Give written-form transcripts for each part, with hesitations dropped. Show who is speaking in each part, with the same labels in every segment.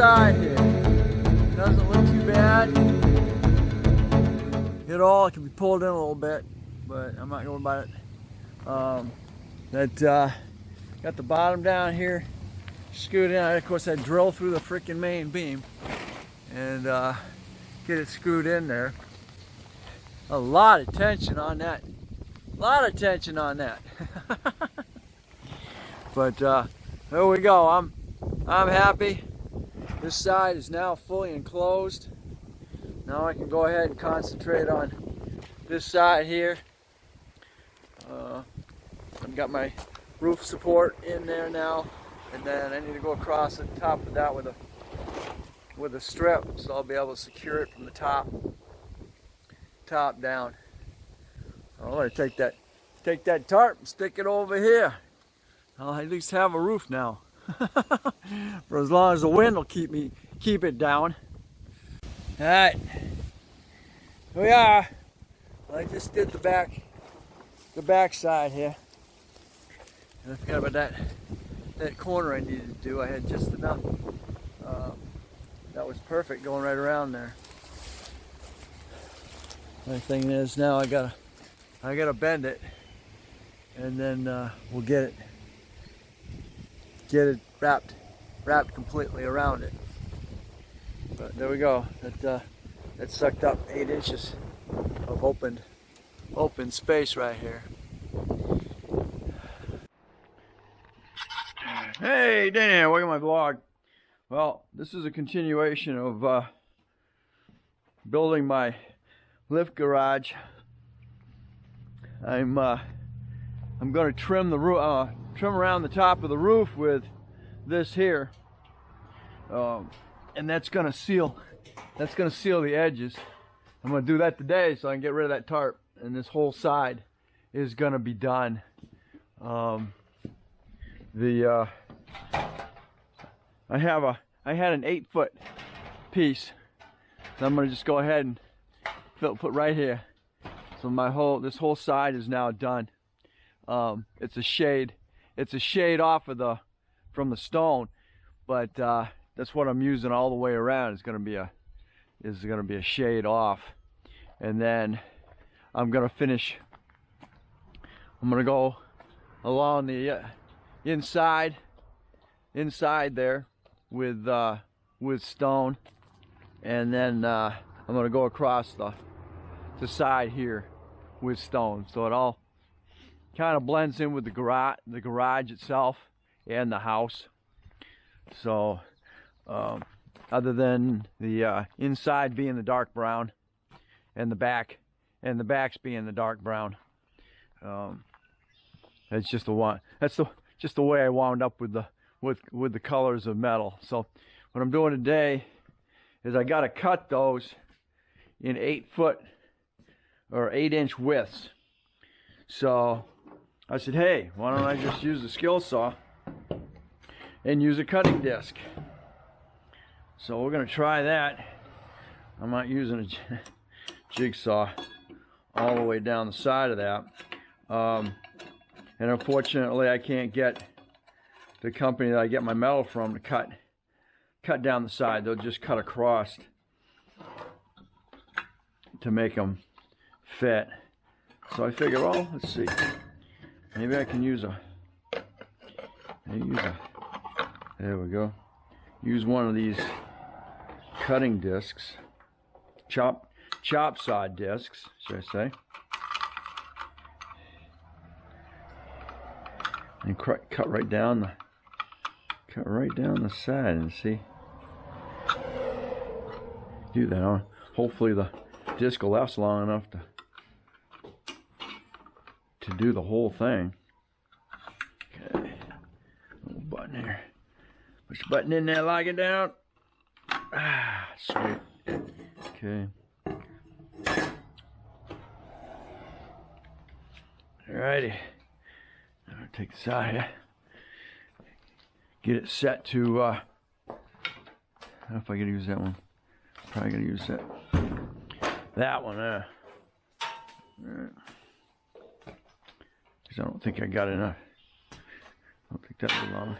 Speaker 1: side here. Doesn't look too bad at all. It can be pulled in a little bit, but I'm not going about it. Got the bottom down here, screwed in. Of course, I drill through the freaking main beam and get it screwed in there. A lot of tension on that. A lot of tension on that. But there we go. I'm happy. This side is now fully enclosed. Now I can go ahead and concentrate on this side here. I've got my roof support in there now, and then I need to go across the top of that with a strip, so I'll be able to secure it from the top down. I'm going to take that tarp and stick it over here. I'll at least have a roof now. For as long as the wind will keep it down. All right, here we are. I just did the back side here. And I forgot about that corner I needed to do. I had just enough. That was perfect, going right around there. The thing is, now I gotta bend it, and then we'll get it wrapped completely around it. But there we go. That sucked up 8 inches of open space right here. Hey, Dan here. Welcome to my vlog. Well, this is a continuation of building my lift garage. I'm going to trim the roof, trim around the top of the roof with this here, and that's going to seal the edges. I'm going to do that today so I can get rid of that tarp, and this whole side is going to be done. I had an 8-foot piece, so I'm going to just go ahead and put right here. So this whole side is now done. It's a shade off of from the stone, but that's what I'm using all the way around. It's going to be a shade off, and then I'm going to go along the inside there with stone, and then I'm going to go across the side here with stone, so it all kind of blends in with the garage itself and the house. So other than the inside being the dark brown and the backs being the dark brown, that's just the way I wound up with the colors of metal. So what I'm doing today is I got to cut those in 8-foot or 8-inch widths. So I said, hey, why don't I just use the skill saw and use a cutting disc? So we're going to try that. I'm not using a jigsaw all the way down the side of that. And unfortunately, I can't get the company that I get my metal from to cut down the side. They'll just cut across to make them fit. So I figure, well, let's see. Maybe I can use there we go. Use one of these cutting discs, chop saw discs, should I say, and cut right down the side and see. Do that. Hopefully the disc will last long enough to do the whole thing. Okay, little button here. Push the button in there, lock it down. Ah, sweet. Okay. Alrighty. I'm gonna take this out here. Get it set to. I don't know if I can use that one. Probably gonna use that one there. Alright. Because I don't think I got enough. I don't think that will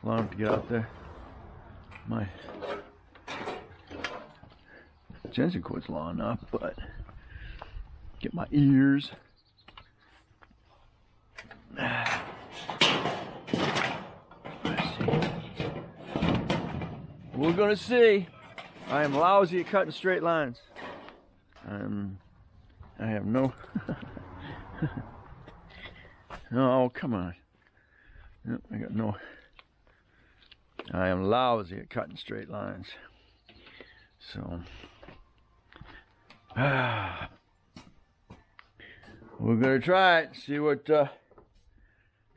Speaker 1: allow me to get out there. My extension cord's long enough, but get my ears. Let's see. We're gonna see. I am lousy at cutting straight lines. I have no. Oh, come on. Nope, I got no. I am lousy at cutting straight lines. So. We're gonna try it. See what.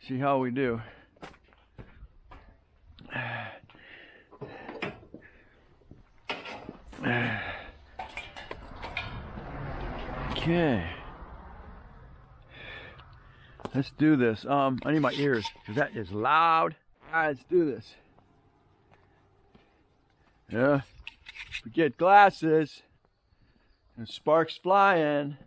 Speaker 1: See how we do. Okay. Let's do this. I need my ears because that is loud. All right, let's do this. Yeah. Forget glasses. And sparks flying.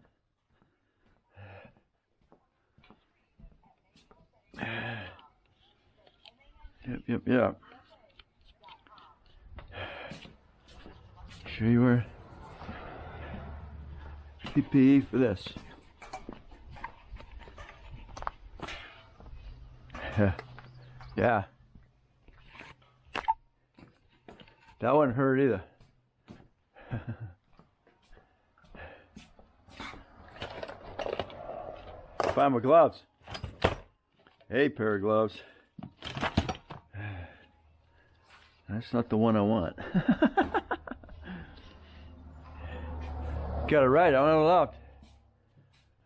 Speaker 1: Yep. Show you where PPE for this. Yeah. That wouldn't hurt either. Find my gloves. Hey, pair of gloves. That's not the one I want. Got it right, I'm not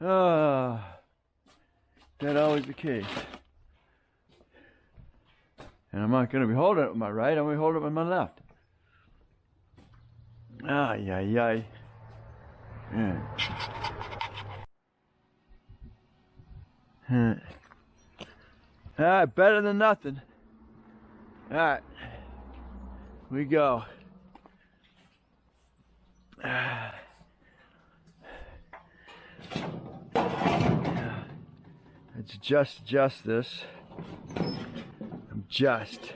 Speaker 1: left. That's always the case. And I'm not going to be holding it with my right, I'm going to hold it with my left. Yeah. Alright, better than nothing. Alright. We go. Let's adjust this. Just.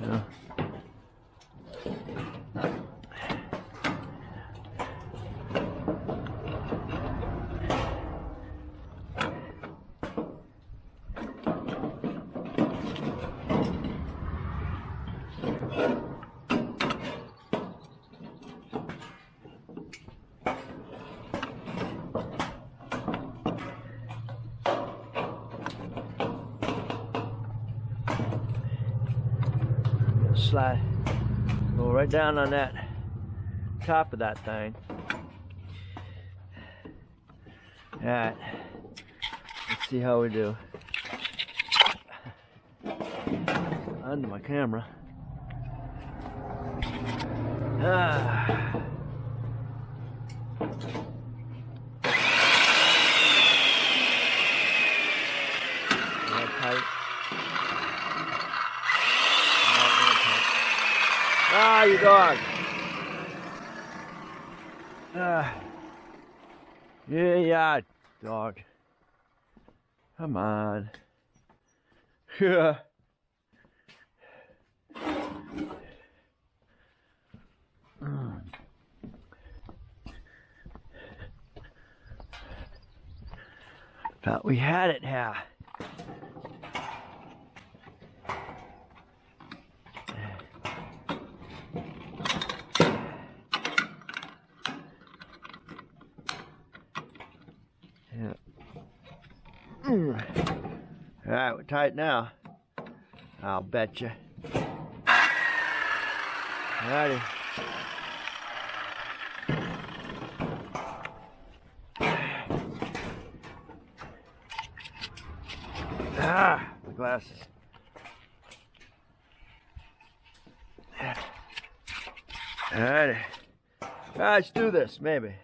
Speaker 1: Yeah. Slide, go right down on that top of that thing. Alright, let's see how we do. Under my camera. Tight. You dog. Yeah, dog. Come on. Yeah. Thought we had it here. Alright, we're tight now. I'll bet you. Alrighty. My glasses. Alrighty. Let's do this, maybe.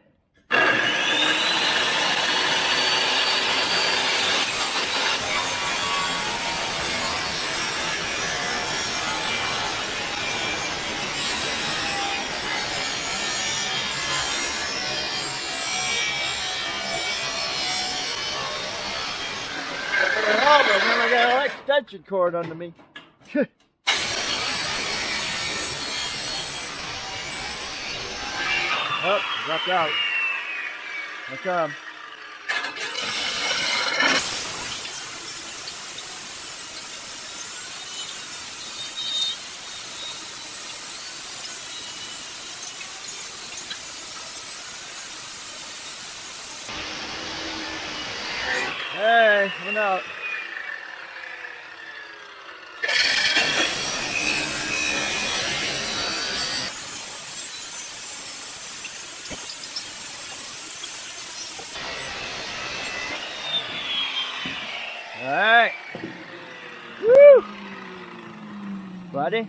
Speaker 1: Oh, but then I got an extension cord under me. Oh, dropped out. I come. Hey, went out. All right. Woo! Buddy. It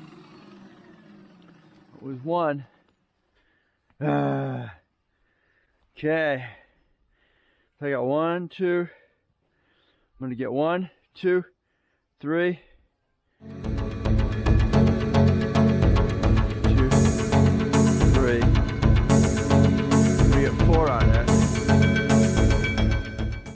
Speaker 1: was one. Okay. So I got 1, 2. I'm gonna get 1, 2, 3.